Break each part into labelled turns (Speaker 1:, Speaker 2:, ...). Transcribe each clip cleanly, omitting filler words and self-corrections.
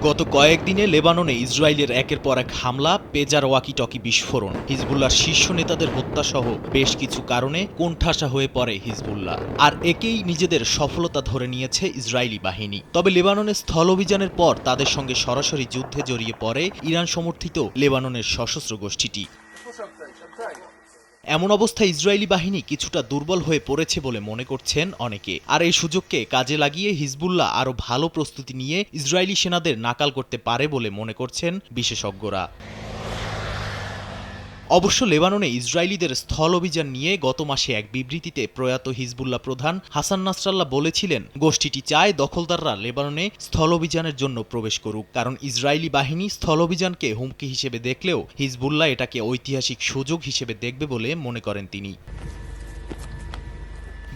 Speaker 1: গত কয়েকদিনে লেবাননে ইসরায়েলের একের পর এক হামলা, পেজার ওয়াকি-টকি বিস্ফোরণ, হিজবুল্লাহর শীর্ষ নেতাদের হত্যাসহ বেশ কিছু কারণে কোণঠাসা হয়ে পড়ে হিজবুল্লাহ। আর একেই নিজেদের সফলতা ধরে নিয়েছে ইসরায়েলি বাহিনী। তবে লেবাননের স্থল অভিযানের পর তাদের সঙ্গে সরাসরি যুদ্ধে জড়িয়ে পড়ে ইরান সমর্থিত লেবাননের সশস্ত্র গোষ্ঠীটি। এমন অবস্থায় ইসরায়েলি বাহিনী কিছুটা দুর্বল হয়ে পড়েছে বলে মনে করছেন অনেকে। আর এই সুযোগকে কাজে লাগিয়ে হিজবুল্লাহ আরও ভালো প্রস্তুতি নিয়ে ইসরায়েলি সেনাদের নাকাল করতে পারে বলে মনে করছেন বিশেষজ্ঞরা। অবশ্য লেবাননে ইসরায়েলিদের স্থল অভিযান নিয়ে গত মাসে এক বিবৃতিতে প্রয়াত হিজবুল্লাহ প্রধান হাসান নাসরাল্লাহ বলেছিলেন, গোষ্ঠীটি চায় দখলদাররা লেবাননে স্থল অভিযানের জন্য প্রবেশ করুক, কারণ ইসরায়েলি বাহিনী স্থল অভিযানকে হুমকি হিসেবে দেখলেও হিজবুল্লাহ এটাকে ঐতিহাসিক সুযোগ হিসেবে দেখবে বলে মনে করেন তিনি।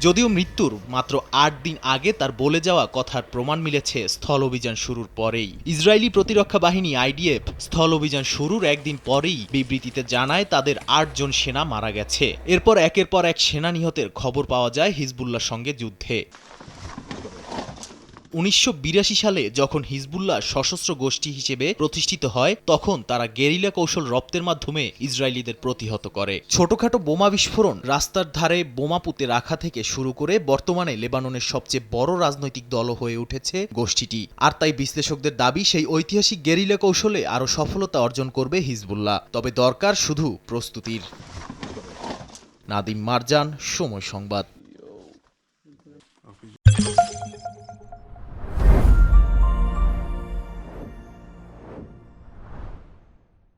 Speaker 1: যদিও মৃত্যুর মাত্র ৮ দিন আগে তার বলে যাওয়া কথার প্রমাণ মিলেছে স্থল অভিযান শুরুর পরেই। ইসরায়েলি প্রতিরক্ষা বাহিনী আইডিএফ স্থল অভিযান শুরুর একদিন পরেই বিবৃতিতে জানায় তাদের ৮ জন সেনা মারা গেছে। এরপর একের পর এক সেনা নিহতের খবর পাওয়া যায় হিজবুল্লাহর সঙ্গে যুদ্ধে। ১৯৮২ সালে যখন হিজবুল্লাহ সশস্ত্র গোষ্ঠী হিসেবে প্রতিষ্ঠিত হয়, তখন তারা গেরিলা কৌশল রপ্তের মাধ্যমে ইসরায়েলিদের প্রতিহত করে। ছোটখাটো বোমা বিস্ফোরণ, রাস্তার ধারে বোমা পুঁতে রাখা থেকে শুরু করে বর্তমানে লেবাননের সবচেয়ে বড় রাজনৈতিক দল হয়ে উঠেছে গোষ্ঠীটি। আর তাই বিশ্লেষকদের দাবি, সেই ঐতিহাসিক গেরিলা কৌশলে আরও সফলতা অর্জন করবে হিজবুল্লাহ। তবে দরকার শুধু প্রস্তুতির। নাদিম মারজান, সময় সংবাদ।